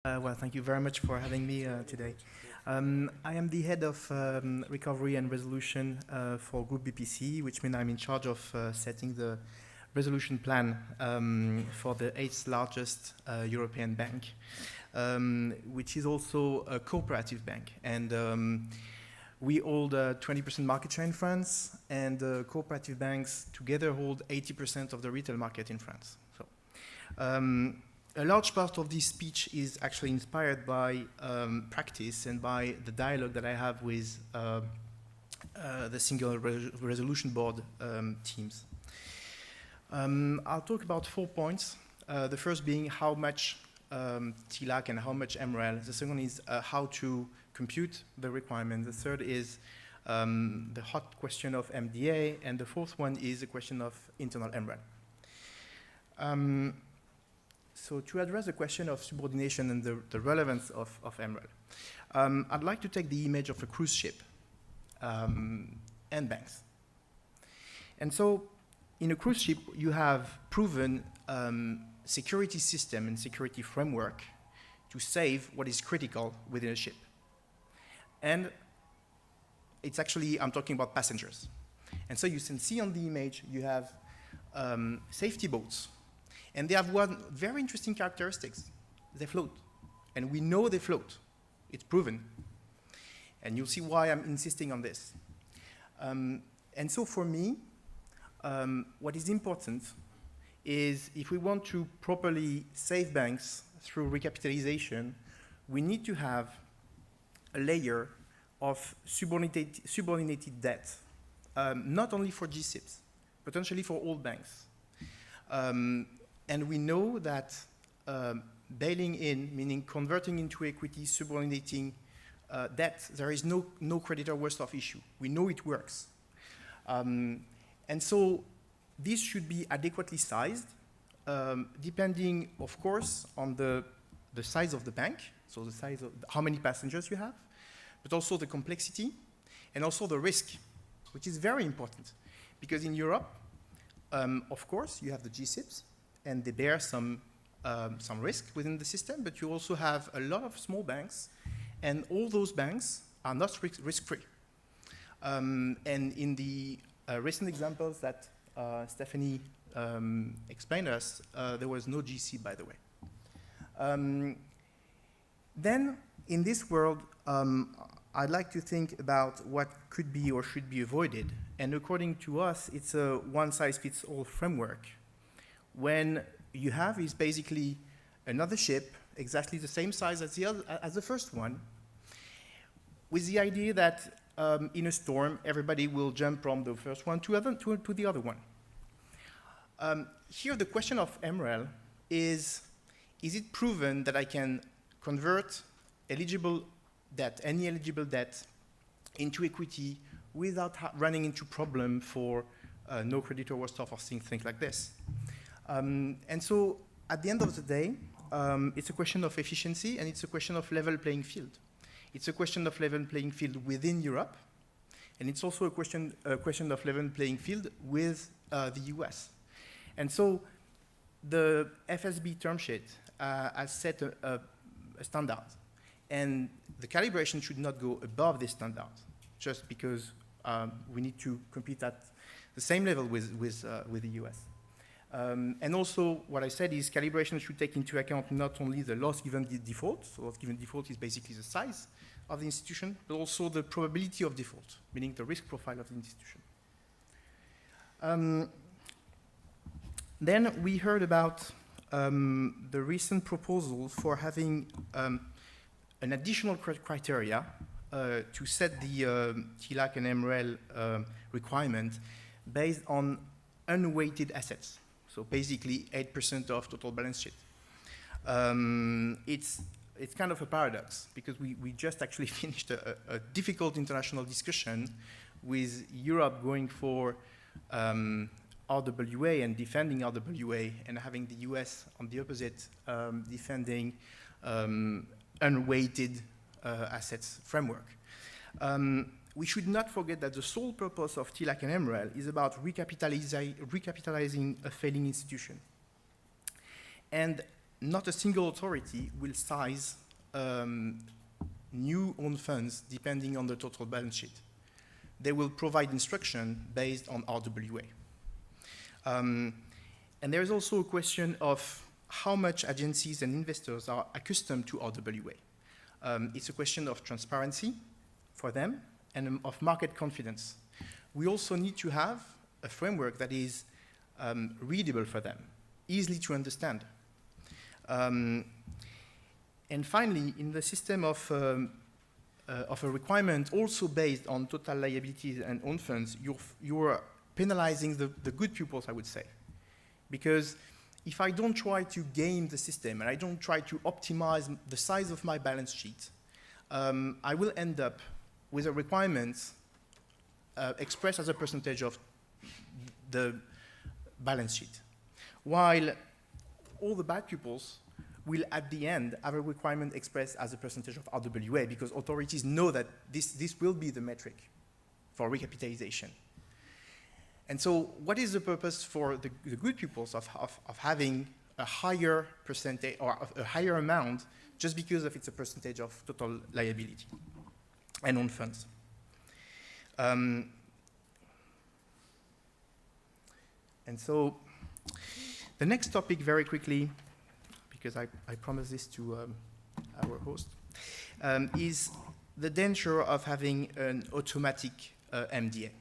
Well, thank you very much for having me today. I am the head of recovery and resolution for Group BPC, which means I'm in charge of setting the resolution plan for the 8th largest European bank, which is also a cooperative bank. And we hold 20% market share in France, and cooperative banks together hold 80% of the retail market in France. So. A large part of this speech is actually inspired by practice and by the dialogue that I have with the Single Resolution Board teams. I'll talk about 4 points. The first being how much TLAC and how much MREL. The second is how to compute the requirement. The third is the hot question of MDA. And the fourth one is the question of internal MREL. So to address the question of subordination and the relevance of MREL, I'd like to take the image of a cruise ship and banks. And so in a cruise ship, you have proven security system and security framework to save what is critical within a ship. And it's actually, I'm talking about passengers. And so you can see on the image, you have safety boats. And they have one very interesting characteristics. They float. And we know they float. It's proven. And you'll see why I'm insisting on this. And so for me, what is important is if we want to properly save banks through recapitalization, we need to have a layer of subordinated debt, not only for GSIBs, potentially for all banks. And we know that bailing in, meaning converting into equity, subordinating debt, there is no creditor worst of issue. We know it works. And so this should be adequately sized, depending, of course, on the size of the bank, so the size of how many passengers you have, but also the complexity, and also the risk, which is very important. Because in Europe, of course, you have the GSIBs, and they bear some risk within the system, but you also have a lot of small banks, and all those banks are not risk-free. And in the recent examples that Stephanie explained to us, there was no GC, by the way. Then, in this world, I'd like to think about what could be or should be avoided. And according to us, it's a one-size-fits-all framework. When you have is basically another ship, exactly the same size as the first one, with the idea that in a storm, everybody will jump from the first one to the other one. Here, the question of MREL is it proven that I can convert eligible debt, any eligible debt, into equity without running into problem for no creditor worst off or things like this? And so, at the end of the day, it's a question of efficiency, and it's a question of level playing field. It's a question of level playing field within Europe, and it's also a question of level playing field with the US. And so, the FSB term sheet has set a standard, and the calibration should not go above this standard, just because we need to compete at the same level with the US. And also, what I said is calibration should take into account not only the loss given default, so loss given default is basically the size of the institution, but also the probability of default, meaning the risk profile of the institution. Then we heard about the recent proposals for having an additional criteria to set the TLAC and MREL requirement based on unweighted assets. So basically 8% of total balance sheet. It's kind of a paradox because we just actually finished a difficult international discussion with Europe going for RWA and defending RWA, and having the US on the opposite defending unweighted assets framework. We should not forget that the sole purpose of TLAC and MREL is about recapitalizing a failing institution. And not a single authority will size new own funds depending on the total balance sheet. They will provide instruction based on RWA. And there is also a question of how much agencies and investors are accustomed to RWA. It's a question of transparency for them and of market confidence. We also need to have a framework that is readable for them, easily to understand. And finally, in the system of a requirement also based on total liabilities and own funds, you're penalizing the good pupils, I would say. Because if I don't try to game the system and I don't try to optimize the size of my balance sheet, I will end up with a requirement expressed as a percentage of the balance sheet. While all the bad pupils will at the end have a requirement expressed as a percentage of RWA because authorities know that this will be the metric for recapitalization. And so what is the purpose for the good pupils of having a higher percentage or a higher amount just because of it's a percentage of total liability and own funds? And so the next topic very quickly, because I promised this to our host, is the danger of having an automatic MDA.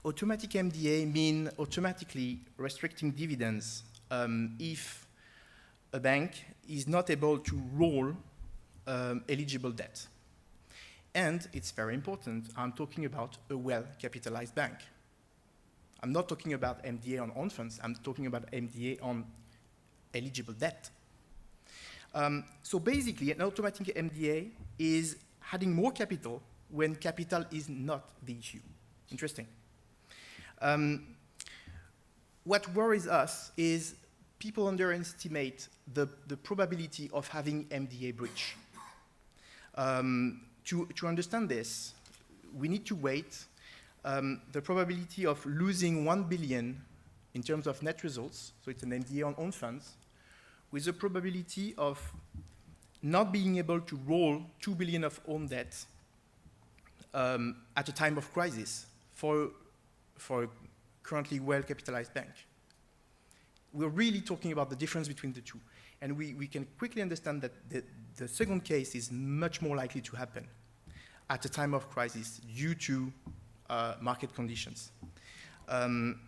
Automatic MDA mean automatically restricting dividends if a bank is not able to roll eligible debt. And it's very important, I'm talking about a well-capitalized bank. I'm not talking about MDA on own funds, I'm talking about MDA on eligible debt. So basically, an automatic MDA is adding more capital when capital is not the issue. Interesting. What worries us is people underestimate the probability of having MDA breach. To understand this, we need to weight the probability of losing 1 billion in terms of net results, so it's an MDA on own funds, with the probability of not being able to roll 2 billion of own debt at a time of crisis for a currently well-capitalized bank. We're really talking about the difference between the two. And we can quickly understand that the second case is much more likely to happen at a time of crisis due to market conditions. And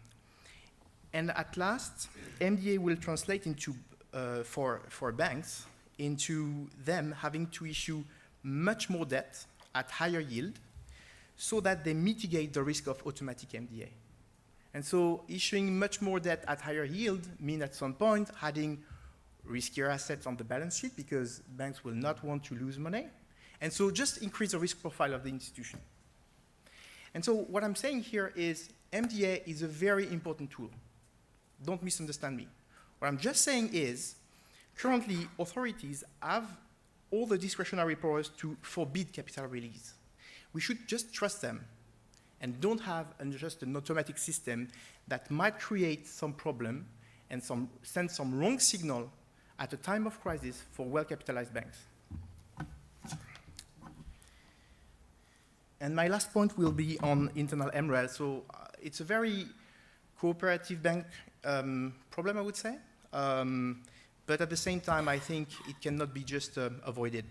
at last, MDA will translate into, for banks, into them having to issue much more debt at higher yield so that they mitigate the risk of automatic MDA. And so issuing much more debt at higher yield means at some point adding riskier assets on the balance sheet because banks will not want to lose money. And so just increase the risk profile of the institution. And so what I'm saying here is MDA is a very important tool. Don't misunderstand me. What I'm just saying is currently authorities have all the discretionary powers to forbid capital release. We should just trust them and don't have just an automatic system that might create some problem and send some wrong signal at a time of crisis for well-capitalized banks. And my last point will be on internal MREL. So it's a very cooperative bank problem, I would say. But at the same time, I think it cannot be just avoided.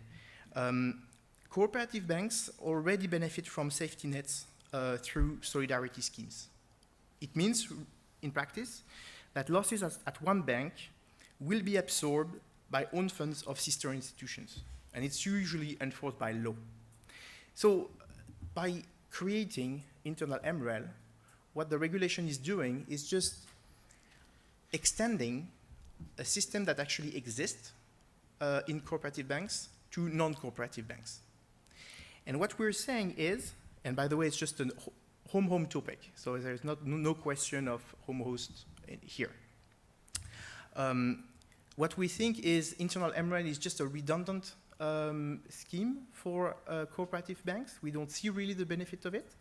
Cooperative banks already benefit from safety nets through solidarity schemes. It means, in practice, that losses at one bank will be absorbed by own funds of sister institutions. And it's usually enforced by law. So by creating internal MREL, what the regulation is doing is just extending a system that actually exists in cooperative banks to non-cooperative banks. And what we're saying is, and by the way, it's just a home topic, so there's no question of home host here. What we think is internal MREL is just a redundant scheme for cooperative banks. We don't see really the benefit of it.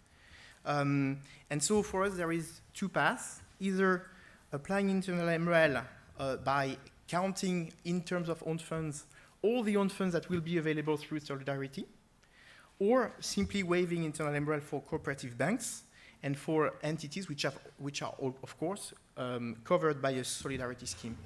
And so for us, there is two paths, either applying internal MREL by counting in terms of own funds all the own funds that will be available through solidarity, or simply waiving internal MREL for cooperative banks and for entities which are, of course, covered by a solidarity scheme.